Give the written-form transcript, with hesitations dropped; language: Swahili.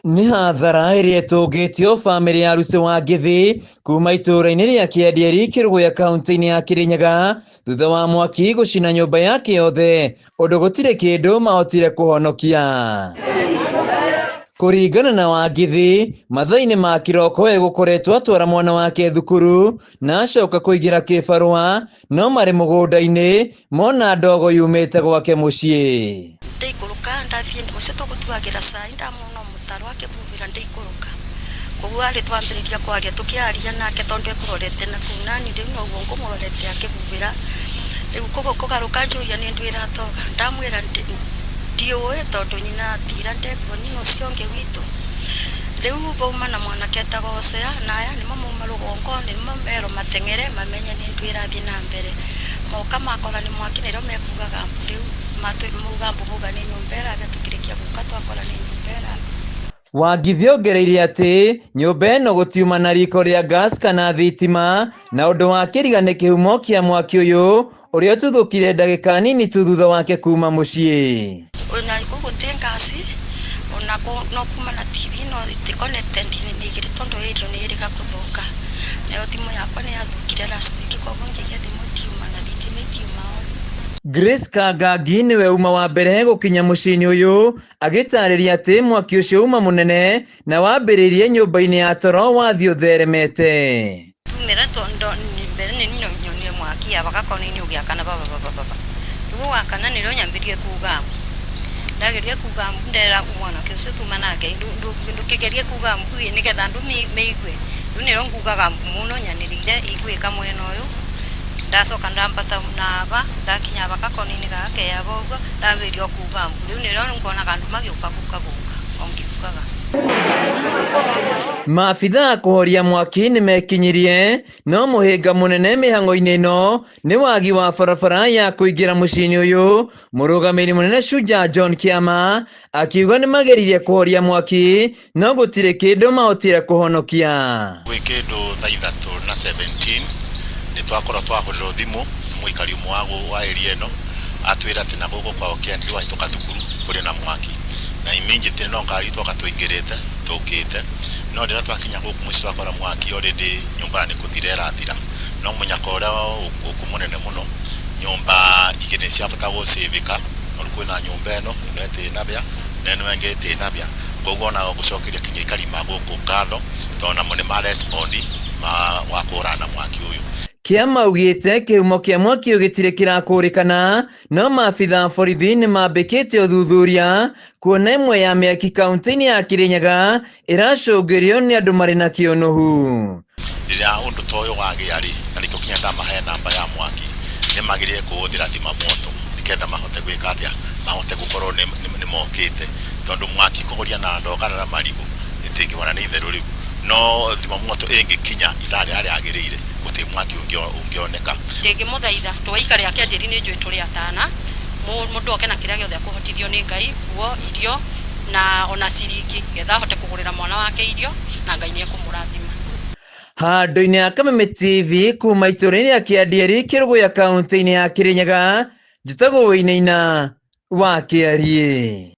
Nĩ hathara ĩrĩa ĩtũngĩtio bamĩrĩ ya Lucy Wangithi kuma itũũra-inĩ rĩa Kĩandiari Kĩrũgũya kaunti-inĩ ya Kirinyaga thutha wa mwaki gũcina nyũmba yake yothe ũndũ gũtirĩ kĩndũ mahotire kũhonokia. Kũringana na Wangithi, mathaa-inĩ ma kĩroko egũkoretwo atwara mwana wake thukuru na acoka kũingĩra kĩbarũa, no marĩ mũgũnda-inĩ mona ndogo yumĩte gwake mũciĩ. Ndathiĩ ũcio tũgũtuagĩra cai ndamona mũtaro akĩbubĩra ndĩikũrũka, koguo arĩ twambĩrĩria kwaria tũkĩaria nake tondũ ekũrorete na kũu nani rĩu noguo ngũmũrorete akĩbubĩra, rĩu koguo kũgarũka njũria nĩ ndũ ĩratoga, ndamwĩra ndiũĩ tondũ nyina atira ndekuo nyina ũcio ũngĩ witũ. Rĩu bauma na mwanake etagwo Hosea na aya nĩmo mauma rũgongo nĩmo merwo mateng'ere mamenye nĩ ndũ ĩrathiĩ na mbere, moka makora nĩ mwaki nĩrĩo mekugaga rĩu Wangithi ongereire atĩ nyũmba ĩno gũtiuma na riko rĩa gas kana thitima na ũndũ wa kĩriga nĩ kĩhumo kĩa mwaki ũyũ ũrĩa ũtuthũkire ndagĩka nini tu thutha wake kuma mũciĩ. Ona gũgũtĩ ngasi ona no kuma na TV no connected nĩ igĩrĩ tondũ ĩrĩo nĩ ĩrĩga gũthũka, nayo thimũ yakwa nĩ yathũkire last week koguo ngĩgĩa thimũ tiuma na thitima itiuma. Grace Kangangi nĩwe uma wa mbere gũkinya mũciĩ-inĩ ũyũ agĩtarĩria atĩ mwaki ũcio uma mũnene na wambĩrĩirie nyũmba-inĩ ya toro wathiĩ ũtheremete. Tumĩra tondo mbere nĩ nyonie mwaki abagakorwo-inĩ ũgĩakana baba rĩu wakana nĩrĩo nyambĩrĩrie kuga ndageria kuga ndera mwanake ũcio tuma nake ndũkĩgerie kuga mbuĩ nĩgetha andũ meigue rĩu nĩrĩo ngugaga mũno nyanĩrĩire igwĩka mwena ũyũ. Ndacoka ndambata naba ndakinya abagakorwo-inĩ gake yabo ũguo ndambĩrĩria kuga rĩu nĩrĩo nguonaga andũ magĩũka gũkaga ongĩkugaga. Maabitha a kũhoria mwaki nĩ mekinyirie, no mũhĩnga mũnene mĩhang'o-inĩ ĩno nĩ wagi wa barabara ya kũingĩra mũciĩ-inĩ ũyũ. Mũrũgamĩrĩri mũnene Shujaa John Kĩama akiuga nĩ mageririe kũhoria mwaki no gũtirĩ kĩndũ mahotire kũhonokia. Gwĩ kĩndũ thaa ithatũ na 17 nĩ twakorwo twahũrĩrwo thimũ mũikari ũmwe wa area ĩno atwĩra atĩ na gũkũ kwao Kĩandiari wahĩtũka thukuru kũrĩ na mwaki na immediately no ngari twoka tũingĩrĩte tũkĩte, no rĩrĩa twakinya gũkũ mũciĩ twakora mwaki already nyũmba nĩ kũthira ĩrathira, no mũnyaka ũrĩa gũkũ mũnene mũno nyũmba igĩrĩ ciabata gũcĩvĩka no kwĩna nyũmba ĩno ĩtĩnabĩa na ĩno ĩngĩ ĩtĩnabĩa, koguo ona gũcokeria kinya ikari ma gũkũ ngatho tondũ namo nĩ marespondi wa kũhũrana na mwaki ũyũ. Kĩama augĩte kĩhumo kĩa mwaki ũyũ gĩtirĩ kĩrakũrĩkana, no maabitha a borithi nĩ mambĩkĩte ũthuthuria kuona ĩmwe ya mĩaki kaunti-inĩ ya Kirinyaga ĩracũngĩrio nĩ andũ marĩ na kĩũnũhu. Rĩrĩa ũndũ ta ũyũ wagĩa-rĩ na nĩ tũkinya ndamahe namba ya mwaki nĩ magĩrĩire kũhũthĩra thima moto nĩgetha mahote gwĩka atĩa mahote gũkorwo nĩ mokĩte tondũ mwaki kũhoria na ndogana na marigũ ĩtĩngĩhona nĩ itherũ rĩu, no thima moto ĩngĩkinya ithaa rĩrĩa rĩagĩrĩire gũtirĩ mwaki ũngĩoneka. Ndĩngĩmũthaitha tũwaikare Kĩandiari nĩ njũĩ tũrĩ atana mũndũ oke na kĩrĩa gĩothe akũhotithio nĩ Ngai, nguo, irio na ona ciringi getha ahote kũgũrĩra mwana wake irio na Ngai nĩ ekũmũrathima. Handũ-inĩ ya Kameme TV kuma itũũra-inĩ rĩa Kĩandiari Kĩrũgũya kaunti-inĩ ya Kirinyaga, njĩtagwo Wĩinaina wa Kĩarie.